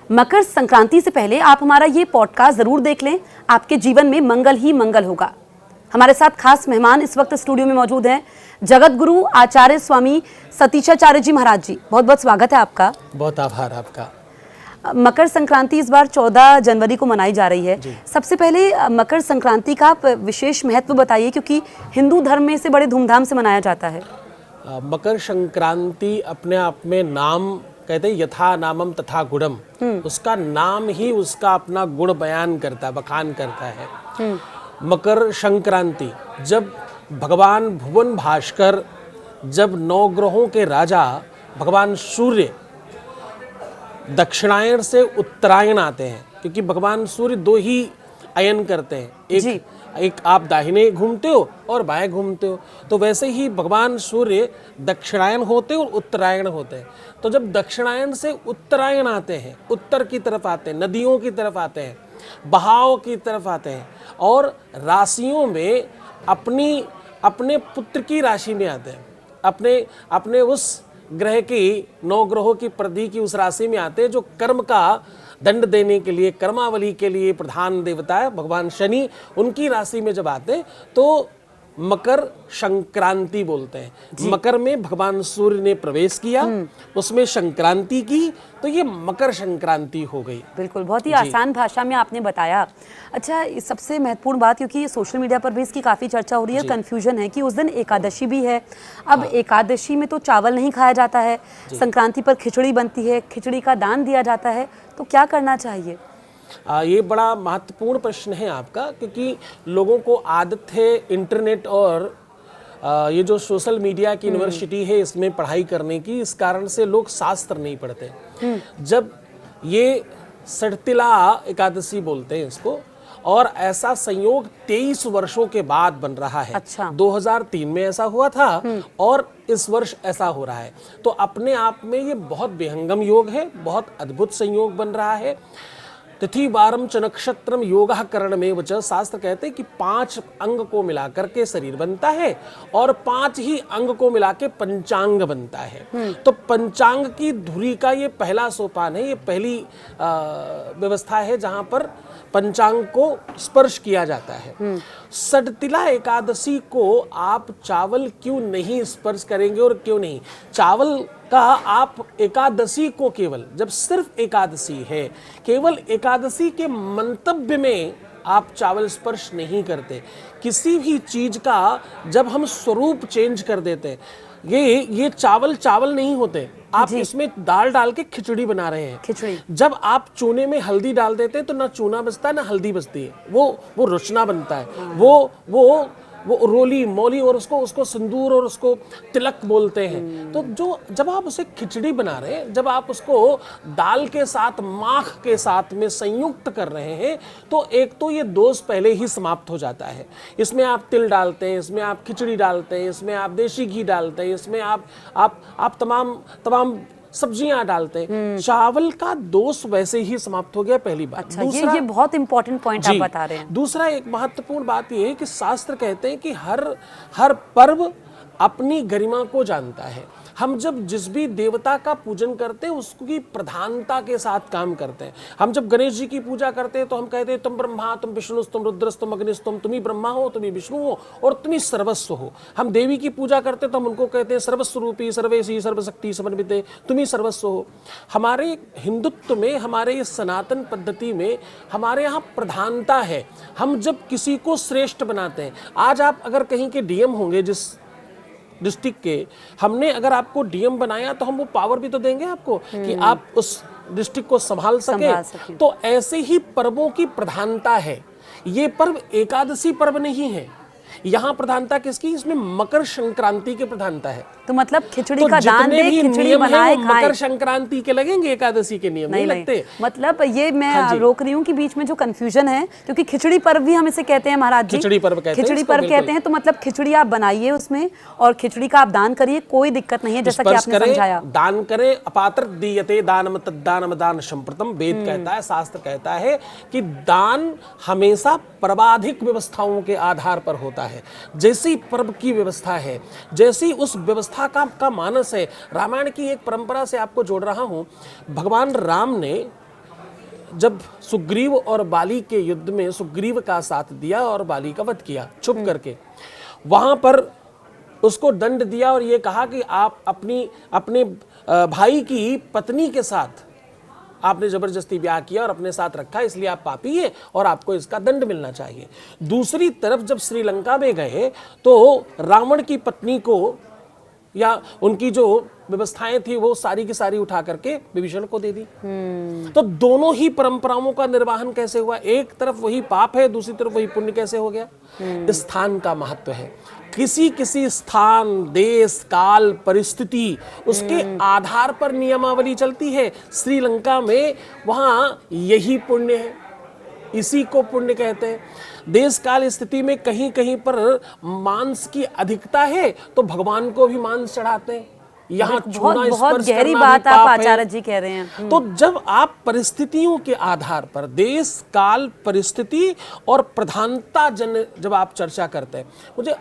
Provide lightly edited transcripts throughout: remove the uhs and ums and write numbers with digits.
मकर संक्रांति से पहले आप हमारा ये पॉडकास्ट जरूर देख लें, आपके जीवन में मंगल ही मंगल होगा। हमारे साथ खास मेहमान इस वक्त स्टूडियो में मौजूद हैं, जगत गुरु आचार्य स्वामी सतीशाचार्य जी महाराज जी। बहुत बहुत स्वागत है आपका। बहुत आभार आपका। मकर संक्रांति इस बार 14 जनवरी को मनाई जा रही है। सबसे पहले मकर संक्रांति का आप विशेष महत्व बताइए, क्योंकि हिंदू धर्म में इसे बड़े धूमधाम से मनाया जाता है। मकर संक्रांति अपने आप में नाम कहते हैं यथा नामम तथा गुणम, उसका नाम ही उसका अपना गुण बयान करता है, बखान करता है। मकर संक्रांति, जब भगवान भुवन भास्कर, जब नवग्रहों के राजा भगवान सूर्य दक्षिणायन से उत्तरायण आते हैं, क्योंकि भगवान सूर्य दो ही अयन करते हैं, एक आप दाहिने घूमते हो और बाएं घूमते हो, तो वैसे ही भगवान सूर्य दक्षिणायन होते और उत्तरायण होते हैं। तो जब दक्षिणायन से उत्तरायण आते हैं, उत्तर की तरफ आते हैं, नदियों की तरफ आते हैं, बहाव की तरफ आते हैं और राशियों में अपने पुत्र की राशि में आते हैं, अपने उस ग्रह की, 9 ग्रहों की परिधि की उस राशि में आते हैं जो कर्म का दंड देने के लिए, कर्मावली के लिए प्रधान देवता है भगवान शनि। उनकी राशि में जब आते हैं तो मकर संक्रांति बोलते हैं। मकर में भगवान सूर्य ने प्रवेश किया, उसमें संक्रांति की, तो ये मकर संक्रांति हो गई। बिल्कुल, बहुत ही आसान भाषा में आपने बताया। अच्छा, सबसे महत्वपूर्ण बात, क्योंकि सोशल मीडिया पर भी इसकी काफ़ी चर्चा हो रही है, कन्फ्यूजन है कि उस दिन एकादशी भी है। अब एकादशी में तो चावल नहीं खाया जाता है, संक्रांति पर खिचड़ी बनती है, खिचड़ी का दान दिया जाता है, तो क्या करना चाहिए? ये बड़ा महत्वपूर्ण प्रश्न है आपका, क्योंकि लोगों को आदत है इंटरनेट और ये जो सोशल मीडिया की यूनिवर्सिटी है इसमें पढ़ाई करने की, इस कारण से लोग शास्त्र नहीं पढ़ते। जब ये सड़तिला एकादशी बोलते हैं इसको, और ऐसा संयोग 23 वर्षों के बाद बन रहा है। अच्छा। 2003 में ऐसा हुआ था और इस वर्ष ऐसा हो रहा है, तो अपने आप में ये बहुत विहंगम योग है, बहुत अद्भुत संयोग बन रहा है। तिथि वारम च नक्षत्रम योगः करण में वच, शास्त्र कहते हैं कि 5 अंग को मिलाकर के शरीर बनता है और 5 ही अंग को मिला के पंचांग बनता है। तो पंचांग की धुरी का ये पहला सोपान है, ये पहली व्यवस्था है जहां पर पंचांग को स्पर्श किया जाता है। सड़तिला एकादशी को आप चावल क्यों नहीं स्पर्श करेंगे और क्यों नहीं? चावल का आप एकादशी को केवल, जब सिर्फ एकादशी है, केवल एकादशी के मंतव्य में आप चावल स्पर्श नहीं करते। किसी भी चीज का जब हम स्वरूप चेंज कर देते हैं, ये चावल नहीं होते, आप इसमें दाल डाल के खिचड़ी बना रहे हैं। खिचड़ी जब आप चूने में हल्दी डाल देते हैं तो ना चूना बचता है ना हल्दी बचती है, वो रुचना बनता है। वो रोली मोली और उसको सिंदूर और उसको तिलक बोलते हैं। तो जब आप उसे खिचड़ी बना रहे हैं, जब आप उसको दाल के साथ, माख के साथ में संयुक्त कर रहे हैं, तो एक तो ये दोष पहले ही समाप्त हो जाता है। इसमें आप तिल डालते हैं, इसमें आप खिचड़ी डालते हैं, इसमें आप देशी घी डालते हैं, इसमें आप तमाम सब्जियां डालते हैं, चावल का दोष वैसे ही समाप्त हो गया, पहली बात। अच्छा, ये बहुत इंपॉर्टेंट पॉइंट आप बता रहे हैं। दूसरा एक महत्वपूर्ण बात ये है कि शास्त्र कहते हैं कि हर पर्व अपनी गरिमा को जानता है। हम जब जिस भी देवता का पूजन करते हैं उसकी प्रधानता के साथ काम करते हैं। हम जब गणेश जी की पूजा करते हैं तो हम कहते हैं तुम ब्रह्मा, तुम विष्णु, तुम रुद्र, तुम अग्नि, तुम ही ब्रह्मा हो, तुम ही विष्णु हो और तुम ही सर्वस्व हो। हम देवी की पूजा करते हैं तो हम उनको कहते हैं सर्वस्वरूपी, सर्वेशी, सर्वशक्ति समन्विते, तुम ही सर्वस्व हो। हमारे हिंदुत्व में, हमारे इस सनातन पद्धति में हमारे यहाँ प्रधानता है। हम जब किसी को श्रेष्ठ बनाते हैं, आज आप अगर कहीं के डीएम होंगे, जिस डिस्ट्रिक्ट के, हमने अगर आपको डीएम बनाया तो हम वो पावर भी तो देंगे आपको कि आप उस डिस्ट्रिक्ट को संभाल सके। तो ऐसे ही पर्वों की प्रधानता है। ये पर्व एकादशी पर्व नहीं है, यहाँ प्रधानता किसकी? इसमें मकर संक्रांति की प्रधानता है। तो मतलब खिचड़ी का दान दे, खिचड़ी बनाए, खाएं। मकर संक्रांति के लगेंगे, एकादशी के नियम नहीं लगते। मतलब ये मैं रोक रही हूँ कि बीच में जो कंफ्यूजन है, क्योंकि खिचड़ी पर्व भी हम इसे कहते हैं महाराज जी, खिचड़ी पर्व कहते हैं। तो मतलब खिचड़ी आप बनाइए उसमें और खिचड़ी का आप दान करिए, कोई दिक्कत नहीं है, जैसा कि आपने समझाया। दान करें, अपात्र दीयते दानम तद्दानम दान संप्रतम, वेद कहता है, शास्त्र कहता है कि दान हमेशा पर्वाधिक व्यवस्थाओं के आधार पर होता है। जैसी पर्व की व्यवस्था है, जैसी उस व्यवस्था का मानस है। रामायण की एक परंपरा से आपको जोड़ रहा हूं। भगवान राम ने जब सुग्रीव और बाली के युद्ध में सुग्रीव का साथ दिया और बाली का वध किया छुप करके, वहां पर उसको दंड दिया और ये कहा कि आप अपने भाई की पत्नी के साथ आपने जबरदस्ती ब्याह किया और अपने साथ रखा, इसलिए आप पापी हैं और आपको इसका दंड मिलना चाहिए। दूसरी तरफ जब श्रीलंका में गए तो रावण की पत्नी को या उनकी जो व्यवस्थाएं थी वो सारी की सारी उठा करके विभीषण को दे दी। तो दोनों ही परंपराओं का निर्वाहन कैसे हुआ? एक तरफ वही पाप है, दूसरी तरफ वही पुण्य कैसे हो गया? स्थान का महत्व है। किसी किसी स्थान, देश, काल, परिस्थिति, उसके आधार पर नियमावली चलती है। श्रीलंका में वहां यही पुण्य है, इसी को पुण्य कहते हैं। देश काल स्थिति में कहीं कहीं पर मांस की अधिकता है तो भगवान को भी मांस चढ़ाते हैं। यहाँ छूना, बहुत स्पर्श गहरी करना बात भी आप पाप है। आचार्य जी कह रहे हैं। तो जब आप परिस्थितियों के आधार पर देश काल परिस्थिति और प्रधानता जब आप चर्चा करते हैं, मुझे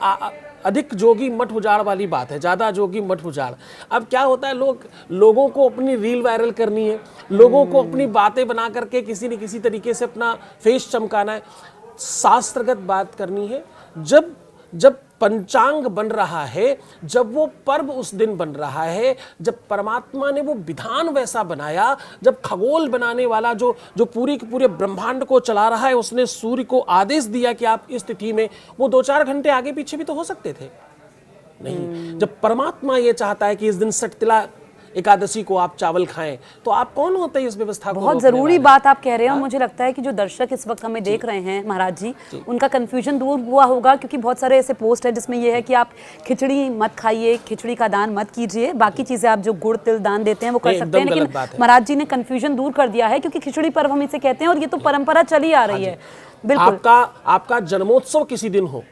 अधिक जोगी मठ उजाड़ वाली बात है, ज्यादा जोगी मठ उजाड़। अब क्या होता है, लोगों को अपनी रील वायरल करनी है, लोगों को अपनी बातें बना करके किसी न किसी तरीके से अपना फेस चमकाना है, शास्त्रगत बात करनी है। जब पंचांग बन रहा है, जब वो पर्व उस दिन बन रहा है, जब परमात्मा ने वो विधान वैसा बनाया, जब खगोल बनाने वाला जो पूरी के पूरे ब्रह्मांड को चला रहा है, उसने सूर्य को आदेश दिया कि आप इस तिथि में, वो 2-4 घंटे आगे पीछे भी तो हो सकते थे। नहीं, जब परमात्मा ये चाहता है कि इस दिन सटतिला एकादशी को आप चावल खाएं, तो आप कौन होते हैं इस व्यवस्था को? बहुत जरूरी बात आप कह रहे हैं और मुझे लगता है कि जो दर्शक इस वक्त हमें देख रहे हैं महाराज जी, उनका कंफ्यूजन दूर हुआ होगा, क्योंकि बहुत सारे ऐसे पोस्ट है जिसमें ये है कि आप खिचड़ी मत खाइए, खिचड़ी का दान मत कीजिए, बाकी चीजें आप जो गुड़ तिल दान देते हैं वो कर सकते हैं। लेकिन महाराज जी ने कंफ्यूजन दूर कर दिया है, क्योंकि खिचड़ी पर्व हम इसे कहते हैं और ये तो परंपरा चली आ रही है। बिल्कुल, आपका जन्मोत्सव किसी दिन हो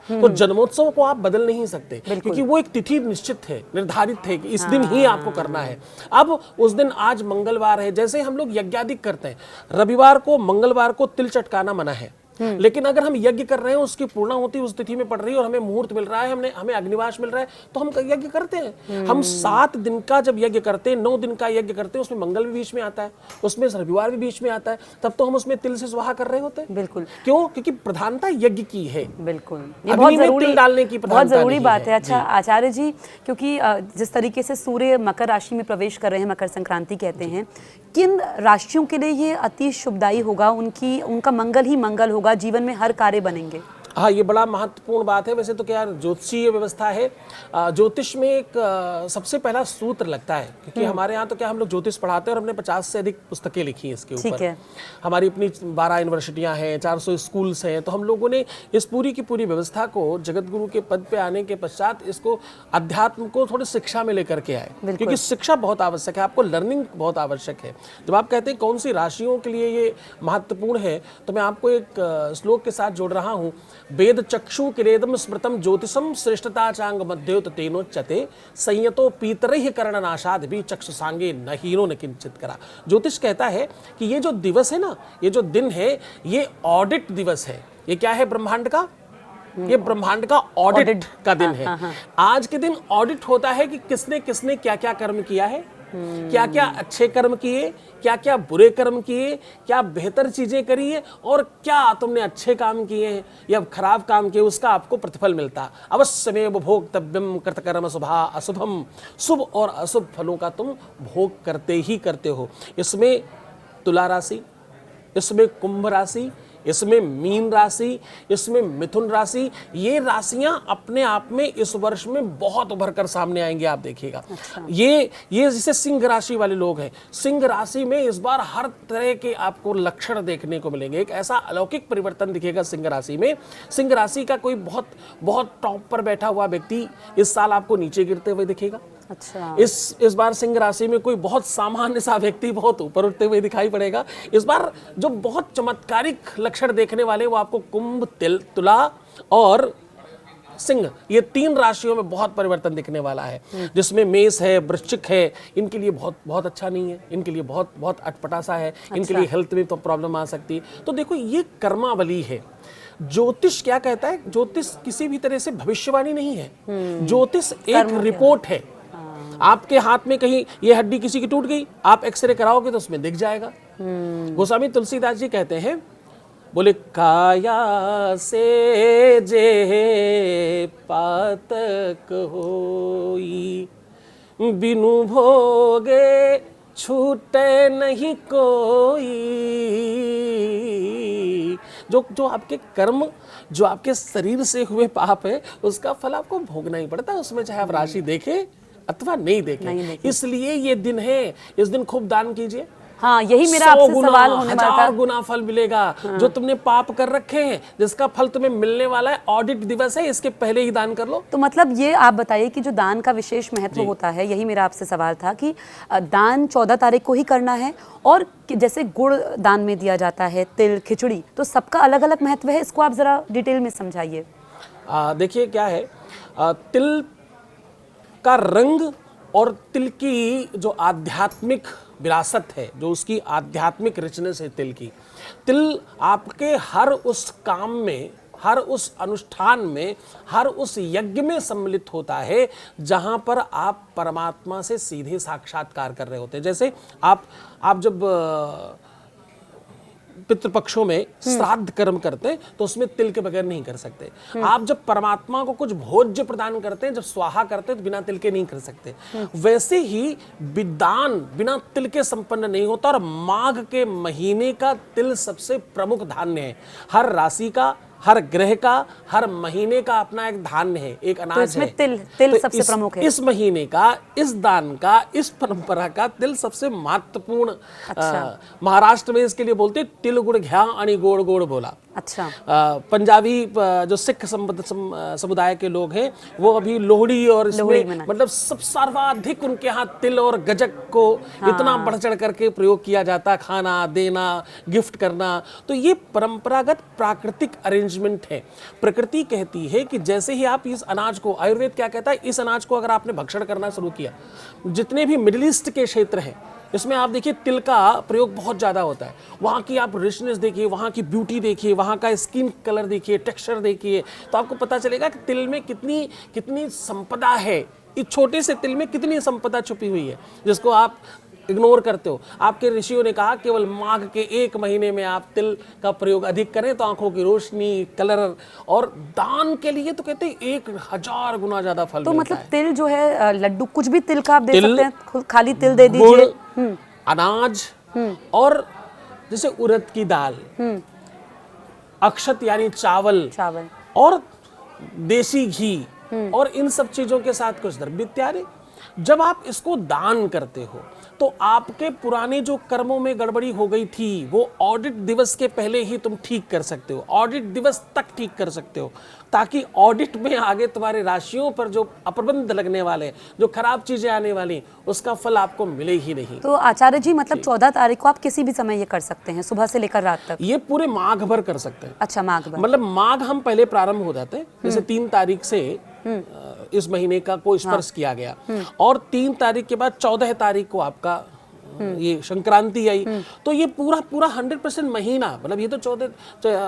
तो जन्मोत्सव को आप बदल नहीं सकते, क्योंकि वो एक तिथि निश्चित है, निर्धारित है कि इस दिन ही आपको करना है। अब उस दिन, आज मंगलवार है, जैसे हम लोग यज्ञादिक करते हैं, रविवार को मंगलवार को तिल चटकाना मना है, लेकिन अगर हम यज्ञ कर रहे हैं, उसकी पूर्णाहुति उस तिथि में पड़ रही है और हमें मुहूर्त मिल रहा है, हमें अग्निवास मिल रहा है, तो हम यज्ञ करते हैं। हम 7 दिन का जब यज्ञ करते हैं, 9 दिन का यज्ञ करते हैं, उसमें मंगल भी बीच में आता है, उसमें रविवार भी बीच में आता है, तब तो हम उसमें तिल से स्वाहा कर रहे होते हैं। बिल्कुल, क्यों? क्योंकि प्रधानता यज्ञ की है। बिल्कुल, ये बहुत जरूरी डालने की बहुत जरूरी बात है। अच्छा आचार्य जी, क्योंकि जिस तरीके से सूर्य मकर राशि में प्रवेश कर रहे हैं, मकर संक्रांति कहते हैं, किन राशियों के लिए ये अति शुभदायी होगा? उनका मंगल ही मंगल होगा, जीवन में हर कार्य बनेंगे। हाँ, ये बड़ा महत्वपूर्ण बात है। वैसे तो क्या ज्योतिषीय व्यवस्था है, ज्योतिष में एक सबसे पहला सूत्र लगता है, क्योंकि हमारे यहाँ तो क्या हम लोग ज्योतिष पढ़ाते हैं और हमने 50 से अधिक पुस्तकें लिखी हैं इसके ऊपर। हमारी अपनी 12 यूनिवर्सिटियाँ हैं, 400 स्कूल्स हैं, तो हम लोगों ने इस पूरी की पूरी व्यवस्था को जगत गुरु के पद पे आने के पश्चात इसको अध्यात्म को थोड़ी शिक्षा में लेकर के आए, क्योंकि शिक्षा बहुत आवश्यक है, आपको लर्निंग बहुत आवश्यक है। जब आप कहते हैं कौन सी राशियों के लिए ये महत्वपूर्ण है, तो मैं आपको एक श्लोक के साथ जोड़ रहा हूँ। वेद चक्षु किरेदम स्मृतम ज्योतिषम श्रेष्ठता चांग मध्योत तेनोच्यते संयतो पीतरहि करणनाशाद भी चक्षुसांगे न हीनो न किंचित करा। ज्योतिष कहता है कि ये जो दिवस है ना, ये जो दिन है, ये ऑडिट दिवस है। ये क्या है? ब्रह्मांड का, ये ब्रह्मांड का ऑडिट का दिन है। आज के दिन ऑडिट होता है कि किसने किसने क्या क्या कर्म किया है, क्या क्या अच्छे कर्म किए, क्या क्या बुरे कर्म किए, क्या बेहतर चीजें करी है, और क्या तुमने अच्छे काम किए हैं या खराब काम किए, उसका आपको प्रतिफल मिलता। अवश्यमेव भोक्तव्यम कृतकर्म शुभा अशुभम, शुभ और अशुभ फलों का तुम भोग करते ही करते हो। इसमें तुला राशि, इसमें कुंभ राशि, इसमें मीन राशि, इसमें मिथुन राशि, ये राशियां अपने आप में इस वर्ष में बहुत उभर कर सामने आएंगे, आप देखिएगा। अच्छा। ये जैसे सिंह राशि वाले लोग हैं, सिंह राशि में इस बार हर तरह के आपको लक्षण देखने को मिलेंगे। एक ऐसा अलौकिक परिवर्तन दिखेगा सिंह राशि में। सिंह राशि का कोई बहुत बहुत टॉप पर बैठा हुआ व्यक्ति इस साल आपको नीचे गिरते हुए दिखेगा। अच्छा। इस बार सिंह राशि में कोई बहुत सामान्य सा व्यक्ति बहुत ऊपर उठते हुए दिखाई पड़ेगा। इस बार जो बहुत चमत्कारिक लक्षण देखने वाले वो आपको कुंभ, तुला और सिंह, ये 3 राशियों में बहुत परिवर्तन दिखने वाला है। जिसमें मेष है, वृश्चिक है, इनके लिए बहुत बहुत अच्छा नहीं है, इनके लिए बहुत बहुत अटपटा सा है। अच्छा। इनके लिए हेल्थ में तो प्रॉब्लम आ सकती है। तो देखो, ये कर्मावली है। ज्योतिष क्या कहता है? ज्योतिष किसी भी तरह से भविष्यवाणी नहीं है, ज्योतिष एक रिपोर्ट है। आपके हाथ में कहीं ये हड्डी किसी की टूट गई, आप एक्सरे कराओगे तो उसमें दिख जाएगा। गोस्वामी तुलसीदास जी कहते हैं, बोले काया से जे पातक होई, बिनु भोगे छूटे नहीं कोई। जो आपके कर्म, जो आपके शरीर से हुए पाप है, उसका फल आपको भोगना ही पड़ता है, उसमें चाहे आप राशि देखें अथवा नहीं देखें। इसलिए ये दिन है, इस दिन खूब दान कीजिए। हाँ, यही मेरा आपसे सवाल होने वाला था। 1000 गुना फल मिलेगा। जो तुमने पाप कर रखे हैं, जिसका फल तुम्हें मिलने वाला है, ऑडिट दिवस है, इसके पहले ही दान कर लो। तो मतलब ये आप बताइए कि जो दान का विशेष महत्व होता है, यही मेरा आपसे सवाल था कि दान 14 तारीख को ही करना है, और जैसे गुड़ दान में दिया जाता है, तिल, खिचड़ी, तो सबका अलग अलग महत्व है। इसको आप जरा डिटेल में समझाइए। देखिए क्या है, तिल का रंग और तिल की जो आध्यात्मिक विरासत है, जो उसकी आध्यात्मिक रिचनेस है तिल की, तिल आपके हर उस काम में, हर उस अनुष्ठान में, हर उस यज्ञ में सम्मिलित होता है जहां पर आप परमात्मा से सीधे साक्षात्कार कर रहे होते हैं। जैसे आप जब पितृपक्षों में श्राद्ध कर्म करते हैं तो उसमें तिल के बगैर नहीं कर सकते। आप जब परमात्मा को कुछ भोज्य प्रदान करते हैं, जब स्वाहा करते हैं, तो बिना तिल के नहीं कर सकते। वैसे ही विदान बिना तिल के संपन्न नहीं होता, और माघ के महीने का तिल सबसे प्रमुख धान्य है। हर राशि का, हर ग्रह का, हर महीने का अपना एक धान्य है, एक अनाज तो इसमें है। तिल तो सबसे प्रमुख है। इस महीने का, इस दान का, इस परंपरा का तिल सबसे महत्वपूर्ण। अच्छा। महाराष्ट्र में इसके लिए बोलते हैं तिल गुड़ घ्या आणि गोड़ गोड़ बोला। अच्छा। पंजाबी जो सिख समुदाय के लोग हैं, वो अभी लोहड़ी और इसमें मतलब सब सर्वाधिक उनके यहाँ तिल और गजक को इतना बढ़ चढ़ करके प्रयोग किया जाता, खाना देना, गिफ्ट करना। तो ये परंपरागत प्राकृतिक अरेंजमेंट है। प्रकृति कहती है कि जैसे ही आप इस अनाज को, आयुर्वेद क्या कहता है, इस अनाज को अगर आपने भक्षण करना शुरू किया, जितने भी मिडिल ईस्ट के क्षेत्र हैं इसमें आप देखिए तिल का प्रयोग बहुत ज़्यादा होता है। वहाँ की आप रिचनेस देखिए, वहाँ की ब्यूटी देखिए, वहाँ का स्किन कलर देखिए, टेक्सचर देखिए, तो आपको पता चलेगा कि तिल में कितनी संपदा है। इस छोटे से तिल में कितनी संपदा छुपी हुई है, जिसको आप इग्नोर करते हो। आपके ऋषियों ने कहा केवल माघ के 1 महीने में आप तिल का प्रयोग अधिक करें तो आंखों की रोशनी, कलर, और दान के लिए तो कहते हैं 1000 गुना ज्यादा फल तो मिलता मतलब है। तिल जो है, लड्डू कुछ भी तिल का आप दे तिल, सकते हैं, खाली तिल दे गुड़, दीजिए, अनाज, और जैसे उड़द की दाल, अक्षत यानी चावल, और देसी घी, और इन सब चीजों के साथ कुछ द्रव्य इत्यादि। जब आप इसको दान करते हो तो आपके पुराने जो कर्मों में गड़बड़ी हो गई थी, वो ऑडिट दिवस के पहले ही तुम ठीक कर सकते हो। ऑडिट दिवस तक ठीक कर सकते हो, ताकि ऑडिट में आगे तुम्हारे राशियों पर जो अप्रबंध लगने वाले, जो खराब चीजें आने वाली, उसका फल आपको मिले ही नहीं। तो आचार्य जी, मतलब 14 तारीख को आप किसी भी समय ये कर सकते हैं, सुबह से लेकर रात तक? ये पूरे माघ भर कर सकते हैं। अच्छा, माघ भर। मतलब माघ हम पहले प्रारंभ हो जाते हैं, जैसे 3 तारीख से इस महीने का को स्पर्श किया गया, और 3 तारीख के बाद 14 तारीख को आपका ये संक्रांति आई। तो ये पूरा 100% महीना, मतलब ये तो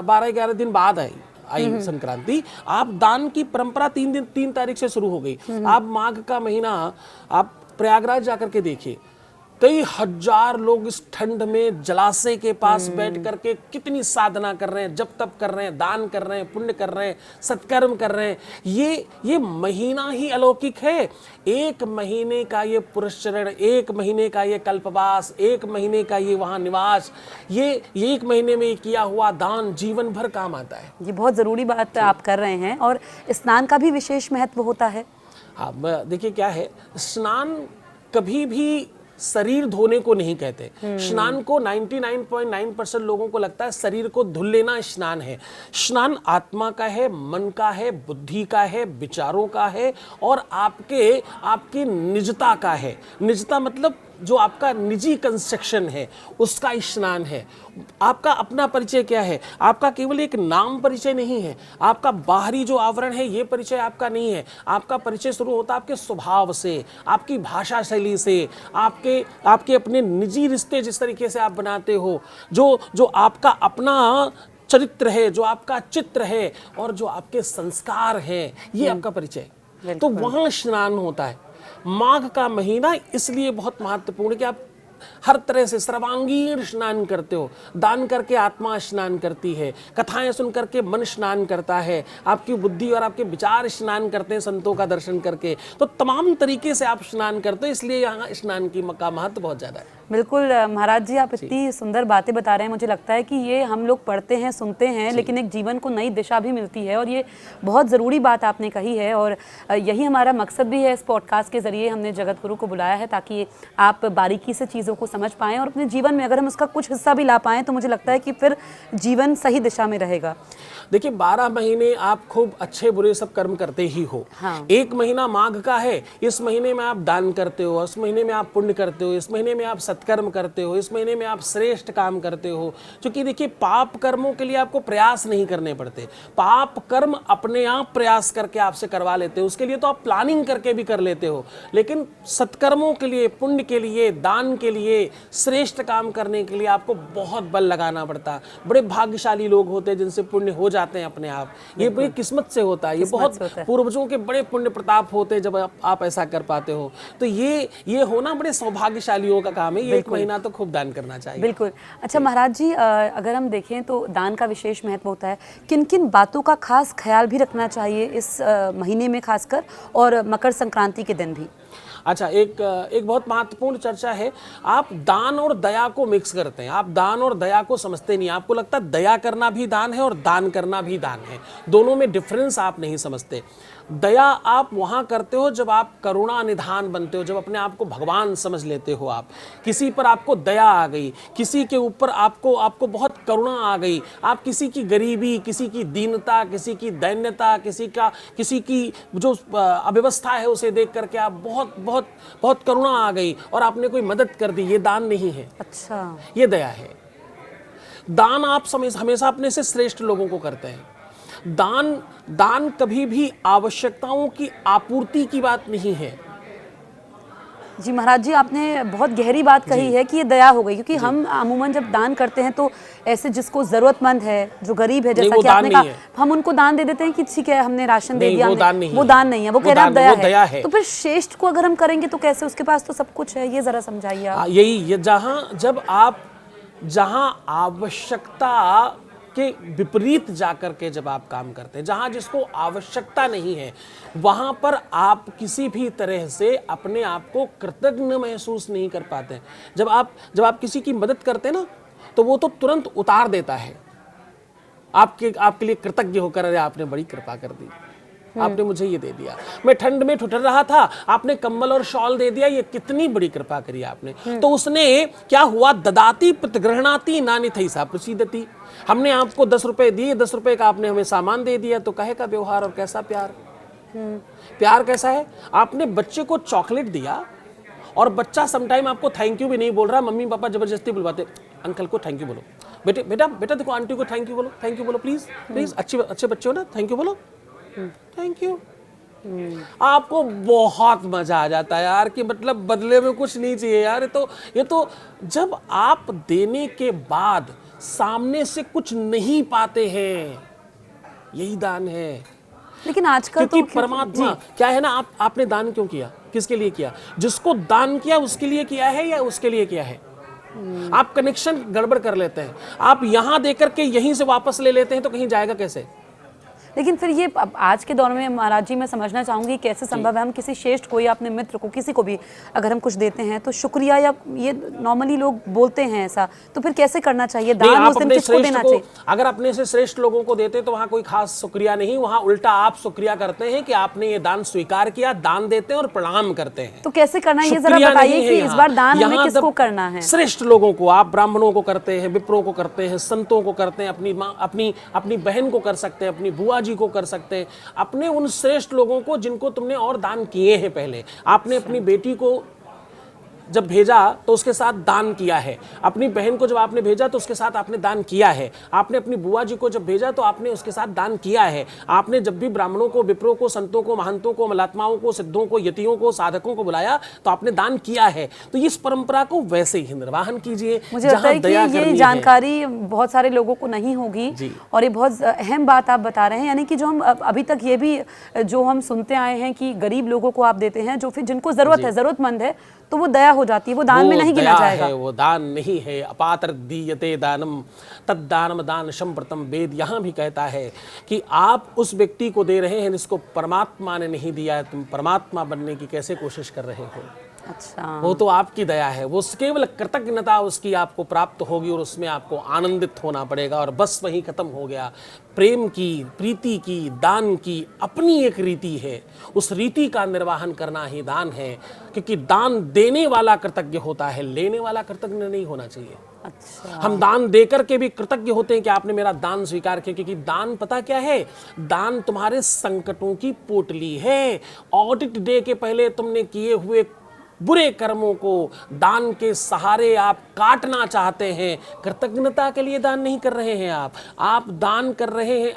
12-11 दिन बाद आई संक्रांति। आप दान की परंपरा 3 तारीख से शुरू हो गई। आप माघ का महीना आप प्रयागराज जाकर के देखिए, कई हजार लोग इस ठंड में जलाशय के पास बैठ करके कितनी साधना कर रहे हैं, जप तप कर रहे हैं, दान कर रहे हैं, पुण्य कर रहे हैं, सत्कर्म कर रहे हैं। ये महीना ही अलौकिक है। 1 महीने का ये पुरस्चरण, 1 महीने का ये कल्पवास, 1 महीने का ये वहाँ निवास, ये 1 महीने में किया हुआ दान जीवन भर काम आता है। ये बहुत ज़रूरी बात आप कर रहे हैं। और स्नान का भी विशेष महत्व होता है। हाँ, देखिए क्या है, स्नान कभी भी शरीर धोने को नहीं कहते। स्नान को 99.9% लोगों को लगता है शरीर को धुल लेना स्नान है। स्नान आत्मा का है, मन का है, बुद्धि का है, विचारों का है, और आपकी निजता का है। निजता मतलब जो आपका निजी कंस्ट्रक्शन है, उसका स्नान है। आपका अपना परिचय क्या है? आपका केवल एक नाम परिचय नहीं है, आपका बाहरी जो आवरण है ये परिचय आपका नहीं है। आपका परिचय शुरू होता है आपके स्वभाव से, आपकी भाषा शैली से, आपके अपने निजी रिश्ते जिस तरीके से आप बनाते हो, जो आपका अपना चरित्र है, जो आपका चित्र है, और जो आपके संस्कार हैं, ये आपका परिचय। तो वहाँ स्नान होता है। माघ का महीना इसलिए बहुत महत्वपूर्ण कि आप हर तरह से सर्वांगीण स्नान करते हो। दान करके आत्मा स्नान करती है, कथाएं सुन करके मन स्नान करता है, आपकी बुद्धि और आपके विचार स्नान करते हैं संतों का दर्शन करके। तो तमाम तरीके से आप स्नान करते हो, इसलिए यहाँ स्नान का महत्व बहुत ज़्यादा है। बिल्कुल महाराज जी, आप इतनी सुंदर बातें बता रहे हैं, मुझे लगता है कि ये हम लोग पढ़ते हैं, सुनते हैं, लेकिन एक जीवन को नई दिशा भी मिलती है, और ये बहुत ज़रूरी बात आपने कही है। और यही हमारा मकसद भी है। इस पॉडकास्ट के ज़रिए हमने जगत गुरु को बुलाया है ताकि आप बारीकी से चीज़ों को समझ पाएँ, और अपने जीवन में अगर हम उसका कुछ हिस्सा भी ला पाएँ तो मुझे लगता है कि फिर जीवन सही दिशा में रहेगा। देखिए 12 महीने आप खूब अच्छे बुरे सब कर्म करते ही हो। हाँ। एक महीना माघ का है, इस महीने में आप दान करते हो, इस महीने में आप पुण्य करते हो, इस महीने में आप सत्कर्म करते हो, इस महीने में आप श्रेष्ठ काम करते हो। क्योंकि देखिए पाप कर्मों के लिए आपको प्रयास नहीं करने पड़ते, पाप कर्म अपने आप प्रयास करके आपसे करवा लेते हो, उसके लिए तो आप प्लानिंग करके भी कर लेते हो। लेकिन सत्कर्मों के लिए, पुण्य के लिए, दान के लिए, श्रेष्ठ काम करने के लिए आपको बहुत बल लगाना पड़ता है। बड़े भाग्यशाली लोग होते हैं जिनसे पुण्य हो जाते हैं अपने आप, ये बड़ी किस्मत से होता है, ये बहुत पूर्वजों के बड़े पुण्य प्रताप होते हैं जब आप ऐसा कर पाते हो। तो ये होना बड़े सौभाग्यशालियों का काम है। ये एक महीना तो खूब दान करना चाहिए। बिल्कुल। अच्छा महाराज जी, अगर हम देखें तो दान का विशेष महत्व होता है, किन किन बातों का खास ख्याल भी रखना चाहिए इस महीने में खासकर, और मकर संक्रांति के दिन भी? अच्छा, एक बहुत महत्वपूर्ण चर्चा है। आप दान और दया को मिक्स करते हैं, आप दान और दया को समझते नहीं। आपको लगता है दया करना भी दान है और दान करना भी दान है, दोनों में डिफरेंस आप नहीं समझते। दया आप वहाँ करते हो जब आप करुणा निधान बनते हो, जब अपने आप को भगवान समझ लेते हो। आप किसी पर आपको दया आ गई, किसी के ऊपर आपको बहुत करुणा आ गई, आप किसी की गरीबी, किसी की दीनता, किसी की दैन्यता, किसी की जो अव्यवस्था है उसे देख करके आप बहुत बहुत बहुत करुणा आ गई और आपने कोई मदद कर दी, ये दान नहीं है। अच्छा, ये दया है। दान आप हमेशा अपने से श्रेष्ठ लोगों को करते हैं। दान कभी भी आवश्यकताओं की आपूर्ति की बात नहीं है। जी महाराज जी, आपने बहुत गहरी बात कही है कि ये दया हो गई, क्योंकि हम अमूमन जब दान करते हैं तो ऐसे जिसको जरूरतमंद है, जो गरीब है, जैसा कि आपने कहा, हम उनको दान दे देते हैं कि ठीक है हमने राशन दे दिया, वो दान नहीं है, वो कह रहे हैं दया है। तो फिर श्रेष्ठ को अगर हम करेंगे तो कैसे? उसके पास तो सब कुछ है, ये जरा समझाइए आप। यही जहां आवश्यकता के विपरीत जाकर के जब आप काम करते हैं, जहां जिसको आवश्यकता नहीं है, वहां पर आप किसी भी तरह से अपने आप को कृतज्ञ महसूस नहीं कर पाते। जब आप किसी की मदद करते हैं ना, तो वो तो तुरंत उतार देता है आपके लिए कृतज्ञ होकर, अरे आपने बड़ी कृपा कर दी, आपने मुझे ये दे दिया, मैं ठंड में ठुठर रहा था, आपने कंबल और शॉल दे दिया, ये कितनी बड़ी कृपा करी आपने। तो उसने क्या हुआ, ददाती प्रतिगृहणाति नान्यथैसा प्रसीदति। हमने आपको 10 रुपए दिए, 10 रुपए का आपने हमें सामान दे दिया, तो कहे का व्यवहार और कैसा प्यार। प्यार कैसा है, आपने बच्चे को चॉकलेट दिया और बच्चा समटाइम आपको थैंक यू भी नहीं बोल रहा, मम्मी पापा जबरदस्ती बुलवाते, अंकल को थैंक यू बोलो, बेटा देखो आंटी को थैंक यू बोलो प्लीज, अच्छे बच्चे हो ना, थैंक यू बोलो, थैंक यू। आपको बहुत मजा आ जाता है यार, कि मतलब बदले में कुछ नहीं चाहिए यार। ये तो जब आप देने के बाद सामने से कुछ नहीं पाते हैं, यही दान है। लेकिन आजकल क्योंकि परमात्मा क्या है ना, आपने दान क्यों किया, किसके लिए किया? जिसको दान किया उसके लिए किया है या उसके लिए किया है? आप कनेक्शन गड़बड़ कर लेते हैं, आप यहां देकर के यहीं से वापस ले लेते हैं, तो कहीं जाएगा कैसे? लेकिन फिर ये आज के दौर में महाराज जी, मैं समझना चाहूंगी कैसे संभव है हम किसी श्रेष्ठ को या अपने मित्र को, किसी को भी अगर हम कुछ देते हैं तो शुक्रिया, या ये नॉर्मली लोग बोलते हैं ऐसा, तो फिर कैसे करना चाहिए? दान उस दिन किसको देना चाहिए? अगर अपने से श्रेष्ठ लोगों को देते तो वहां कोई खास शुक्रिया नहीं, वहां उल्टा आप शुक्रिया करते हैं कि आपने ये दान स्वीकार किया, दान देते हैं और प्रणाम करते हैं। तो कैसे करना है ये जरा बताइए कि इस बार दान हमें किसको करना है? श्रेष्ठ लोगों को, आप ब्राह्मणों को करते हैं, विप्रों को करते हैं, संतों को करते हैं, अपनी माँ, अपनी बहन को कर सकते हैं, अपनी बुआ जी को कर सकते हैं, अपने उन श्रेष्ठ लोगों को जिनको तुमने और दान किए हैं। पहले आपने अपनी बेटी को जब भेजा तो उसके साथ दान किया है, अपनी बहन को जब आपने भेजा तो उसके साथ आपने दान किया है, आपने अपनी बुआ जी को जब भेजा तो आपने उसके साथ दान किया है, आपने जब भी ब्राह्मणों को, विप्रों को, संतों को, महंतों को, मलात्माओं को, सिद्धों को, यतियों को, साधकों को बुलाया तो आपने दान किया है। तो इस परंपरा को वैसे ही निर्वाहन कीजिए। मुझे लगता है कि ये जानकारी बहुत सारे लोगों को नहीं होगी, और ये बहुत अहम बात आप बता रहे हैं, यानी कि जो हम अभी तक ये भी जो हम सुनते आए हैं कि गरीब लोगों को आप देते हैं, जो फिर जिनको जरूरत है, जरूरतमंद है, तो वो दया हो जाती है, वो दान में नहीं गिना दया जाएगा। है, वो दान नहीं है। अपात्र दीयते दानम तद्दानम दान संप्रतम। वेद यहाँ भी कहता है कि आप उस व्यक्ति को दे रहे हैं जिसको परमात्मा ने नहीं दिया है, तुम परमात्मा बनने की कैसे कोशिश कर रहे हो। अच्छा, वो तो आपकी दया है, वो केवल कृतज्ञता उसकी आपको प्राप्त होगी और उसमें आपको आनंदित होना पड़ेगा और बस वही खत्म हो गया। प्रेम की, प्रीति की, दान की अपनी एक रीति है, उस रीति का निर्वाहन करना ही दान है, क्योंकि दान देने वाला कृतज्ञ होता है, लेने वाला कृतज्ञ नहीं होना चाहिए। अच्छा, हम दान देकर के भी कृतज्ञ होते हैं कि आपने मेरा दान स्वीकार किया, क्योंकि दान पता क्या है, दान तुम्हारे संकटों की पोटली है। ऑडिट डे के पहले तुमने किए हुए बुरे कर्मों को दान के सहारे आप काटना चाहते हैं। कृतज्ञता के लिए दान नहीं कर रहे हैं आप दान कर रहे हैं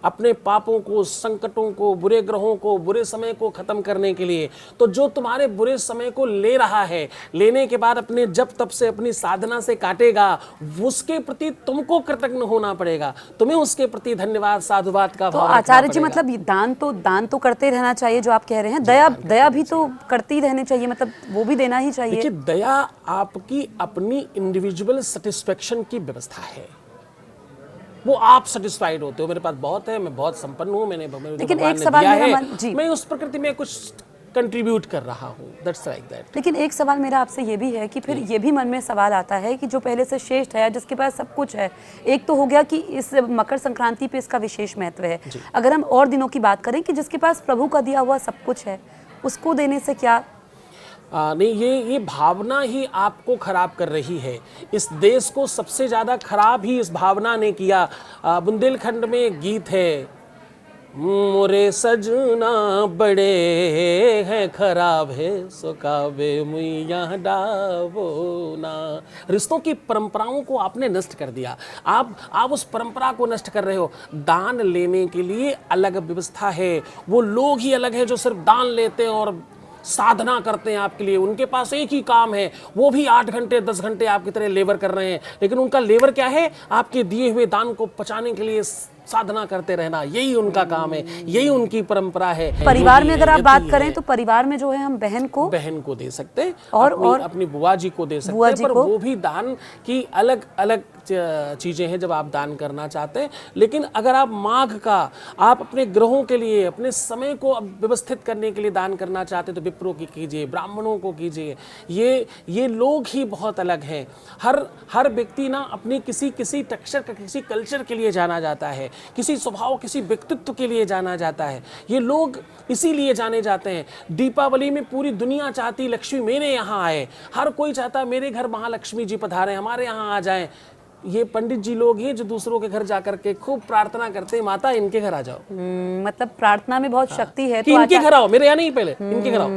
अपने पापों को, संकटों को, बुरे ग्रहों को, बुरे समय को खत्म करने के लिए। तो जो तुम्हारे बुरे समय को ले रहा है, लेने के बाद अपने जप तप से, अपनी साधना से काटेगा, उसके प्रति तुमको कृतज्ञ होना पड़ेगा, तुम्हें उसके प्रति धन्यवाद साधुवाद का तो भाव रखना आचार्य जी पड़ेगा। मतलब दान तो करते रहना चाहिए जो आप कह रहे हैं, दया भी तो करती रहनी चाहिए, मतलब वो भी देना ही चाहिए। देखिए, दया आपकी अपनी इंडिविजुअल सेटिस्फेक्शन की व्यवस्था है। वो आप सेटिस्फाइड होते हो, मेरे पास बहुत है, मैं बहुत संपन्न हूँ, मैंने लेकिन भगवान एक ने सवाल दिया मेरा है, जी, मैं उस प्रकृति में कुछ कंट्रीब्यूट कर रहा हूँ, दैट्स लाइक दैट। लेकिन एक सवाल मेरा आपसे ये भी है कि फिर ये भी मन में सवाल आता है कि जो पहले से श्रेष्ठ है, जिसके पास सब कुछ है, एक तो हो गया कि इस मकर संक्रांति पे इसका विशेष महत्व है। अगर हम और दिनों की बात करें कि जिसके पास प्रभु का दिया हुआ सब कुछ है, उसको देने से क्या नहीं, ये भावना ही आपको खराब कर रही है। इस देश को सबसे ज्यादा खराब ही इस भावना ने किया। बुंदेलखंड में एक गीत है, मोरे सजना बड़े हैं खराब है, सुकावे मुइया डावो ना। रिश्तों की परंपराओं को आपने नष्ट कर दिया। आप उस परंपरा को नष्ट कर रहे हो। दान लेने के लिए अलग व्यवस्था है, वो लोग ही अलग है जो सिर्फ दान लेते हैं और साधना करते हैं आपके लिए। उनके पास एक ही काम है, वो भी 8 घंटे 10 घंटे आपकी तरह लेबर कर रहे हैं, लेकिन उनका लेबर क्या है, आपके दिए हुए दान को पचाने के लिए साधना करते रहना, यही उनका काम है, यही उनकी परंपरा है। परिवार में अगर आप बात करें तो परिवार में जो है हम बहन को दे सकते हैं और अपनी बुआ जी को दे सकते हैं, पर वो भी दान की अलग अलग चीजें हैं जब आप दान करना चाहते हैं। लेकिन अगर आप माघ का आप अपने ग्रहों के लिए, अपने समय को व्यवस्थित करने के लिए दान करना चाहते हैं तो विप्रों की कीजिए, ब्राह्मणों को कीजिए। ये लोग ही बहुत अलग हैं। हर व्यक्ति ना अपनी किसी टेक्सचर का, किसी कल्चर के लिए जाना जाता है, किसी स्वभाव, किसी व्यक्तित्व के लिए जाना जाता है। ये लोग इसीलिए जाने जाते हैं। दीपावली में पूरी दुनिया चाहती लक्ष्मी मेरे यहाँ आए, हर कोई चाहता मेरे घर महालक्ष्मी जी पधारे, हमारे यहाँ आ जाएं। ये पंडित जी लोग हैं जो दूसरों के घर जाकर के खूब प्रार्थना करते हैं, माता इनके घर आ जाओ। मतलब प्रार्थना में बहुत शक्ति है, कि इनके घर आओ, मेरे यहाँ नहीं, पहले इनके घर आओ।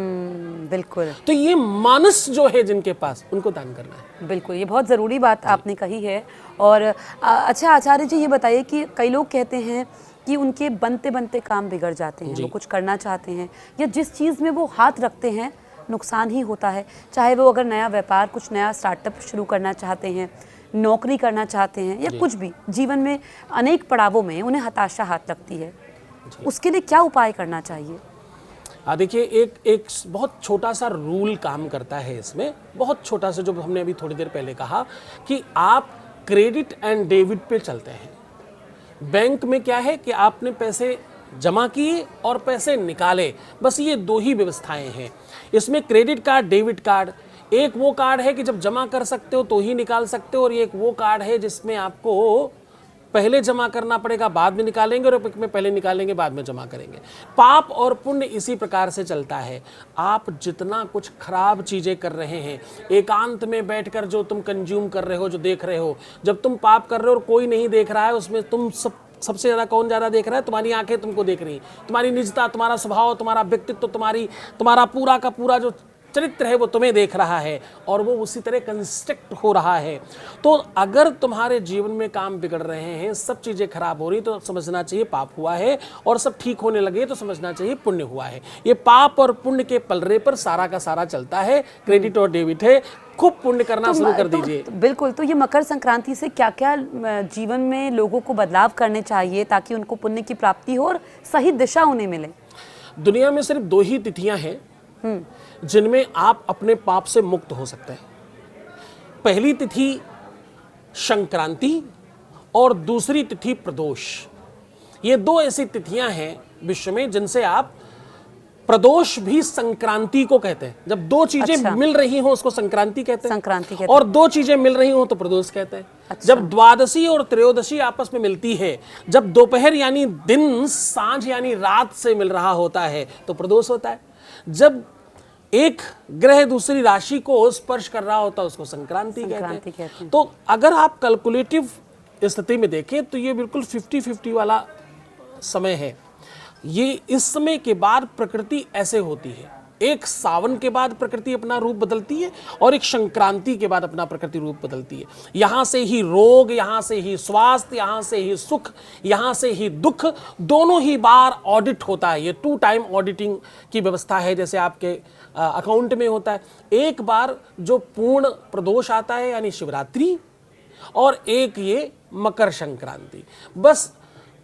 बिल्कुल। तो ये मानस जो है जिनके पास, उनको दान करना है। बिल्कुल, ये बहुत ज़रूरी बात आपने कही है। और अच्छा आचार्य जी, ये बताइए कि कई लोग कहते हैं कि उनके बनते बनते काम बिगड़ जाते हैं, वो कुछ करना चाहते हैं या जिस चीज़ में वो हाथ रखते हैं नुकसान ही होता है। चाहे वो अगर नया व्यापार, कुछ नया स्टार्टअप शुरू करना चाहते हैं, नौकरी करना चाहते हैं या कुछ भी जीवन में अनेक पड़ावों में उन्हें हताशा हाथ लगती है, उसके लिए क्या उपाय करना चाहिए? देखिए, एक बहुत छोटा सा रूल काम करता है इसमें, बहुत छोटा सा, जो हमने अभी थोड़ी देर पहले कहा कि आप क्रेडिट एंड डेबिट पे चलते हैं। बैंक में क्या है कि आपने पैसे जमा किए और पैसे निकाले, बस ये 2 ही व्यवस्थाएं हैं। इसमें क्रेडिट कार्ड, डेबिट कार्ड, एक वो कार्ड है कि जब जमा कर सकते हो तो ही निकाल सकते हो, और एक वो कार्ड है जिसमें आपको पहले जमा करना पड़ेगा, बाद में निकालेंगे, और एक में पहले निकालेंगे, बाद में जमा करेंगे। पाप और पुण्य इसी प्रकार से चलता है। आप जितना कुछ खराब चीजें कर रहे हैं, एकांत में बैठकर जो तुम कंज्यूम कर रहे हो, जो देख रहे हो, जब तुम पाप कर रहे हो और कोई नहीं देख रहा है, उसमें तुम सबसे ज्यादा कौन ज्यादा देख रहा है? तुम्हारी आंखें तुमको देख रही, तुम्हारी निजता, तुम्हारा स्वभाव, तुम्हारा व्यक्तित्व, तुम्हारा पूरा का पूरा जो चरित्र है वो तुम्हें देख रहा है, और वो उसी तरह कंस्ट्रक्ट हो रहा है। तो अगर तुम्हारे जीवन में काम बिगड़ रहे हैं, सब चीजें खराब हो रही, तो समझना चाहिए पाप हुआ है, और सब ठीक होने लगे तो समझना चाहिए पुण्य हुआ है। ये पाप और पुण्य के पलड़े पर सारा का सारा चलता है। क्रेडिट और डेबिट है, खूब पुण्य करना शुरू कर दीजिए। बिल्कुल। तो ये मकर संक्रांति से क्या क्या जीवन में लोगों को बदलाव करने चाहिए ताकि उनको पुण्य की प्राप्ति हो और सही दिशा उन्हें मिले? दुनिया में सिर्फ 2 ही तिथियां हैं जिनमें आप अपने पाप से मुक्त हो सकते हैं। पहली तिथि संक्रांति और दूसरी तिथि प्रदोष। ये दो ऐसी तिथियां हैं विश्व में जिनसे आप, प्रदोष भी संक्रांति को कहते हैं। जब दो चीजें अच्छा। मिल रही हो उसको संक्रांति कहते हैं, संक्रांति कहते और दो चीजें मिल रही हो तो प्रदोष कहते हैं। अच्छा। जब द्वादशी और त्रयोदशी आपस में मिलती है, जब दोपहर यानी दिन सांझ यानी रात से मिल रहा होता है तो प्रदोष होता है। जब एक ग्रह दूसरी राशि को स्पर्श कर रहा होता है उसको संक्रांति कहते हैं। तो अगर आप कैलकुलेटिव स्थिति में देखें तो ये बिल्कुल 50-50 वाला समय है। ये इस समय के बाद प्रकृति ऐसे होती है, एक सावन के बाद प्रकृति अपना रूप बदलती है और एक संक्रांति के बाद अपना प्रकृति रूप बदलती है। यहाँ से ही रोग, यहाँ से ही स्वास्थ्य, यहाँ से ही सुख, यहाँ से ही दुख, दोनों ही बार ऑडिट होता है। ये 2 टाइम ऑडिटिंग की व्यवस्था है, जैसे आपके अकाउंट में होता है। एक बार जो पूर्ण प्रदोष आता है यानी शिवरात्रि, और एक ये मकर संक्रांति। बस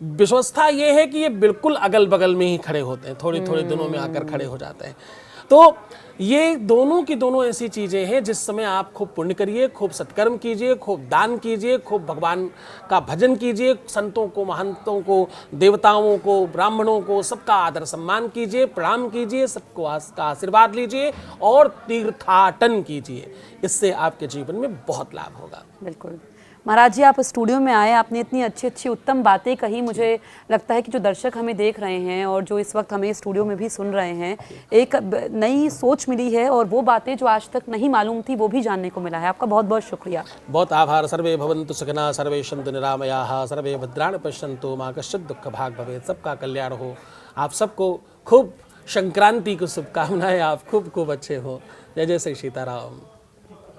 व्यवस्था ये है कि ये बिल्कुल अगल बगल में ही खड़े होते हैं, थोड़ी थोड़ी दिनों में आकर खड़े हो जाते हैं। तो ये दोनों की दोनों ऐसी चीजें हैं जिस समय आप खूब पुण्य करिए, खूब सत्कर्म कीजिए, खूब दान कीजिए, खूब भगवान का भजन कीजिए, संतों को, महंतों को, देवताओं को, ब्राह्मणों को, सबका आदर सम्मान कीजिए, प्रणाम कीजिए, सबको का आशीर्वाद लीजिए और तीर्थाटन कीजिए। इससे आपके जीवन में बहुत लाभ होगा। बिल्कुल। महाराज जी, आप स्टूडियो में आए, आपने इतनी अच्छी अच्छी उत्तम बातें कही। मुझे लगता है कि जो दर्शक हमें देख रहे हैं और जो इस वक्त हमें स्टूडियो में भी सुन रहे हैं, एक नई सोच मिली है और वो बातें जो आज तक नहीं मालूम थी वो भी जानने को मिला है। आपका बहुत बहुत शुक्रिया। बहुत आभार। सर्वे भवन्तु सुखिनः, सर्वे सन्तु निरामयाः, सर्वे भद्राणि पश्यन्तु मा कश्चित् दुःख भाग् भवेत्। सबका कल्याण हो। आप सबको खूब संक्रांति की शुभकामनाएं। आप खूब खूब अच्छे हो। जय जय श्री सीताराम।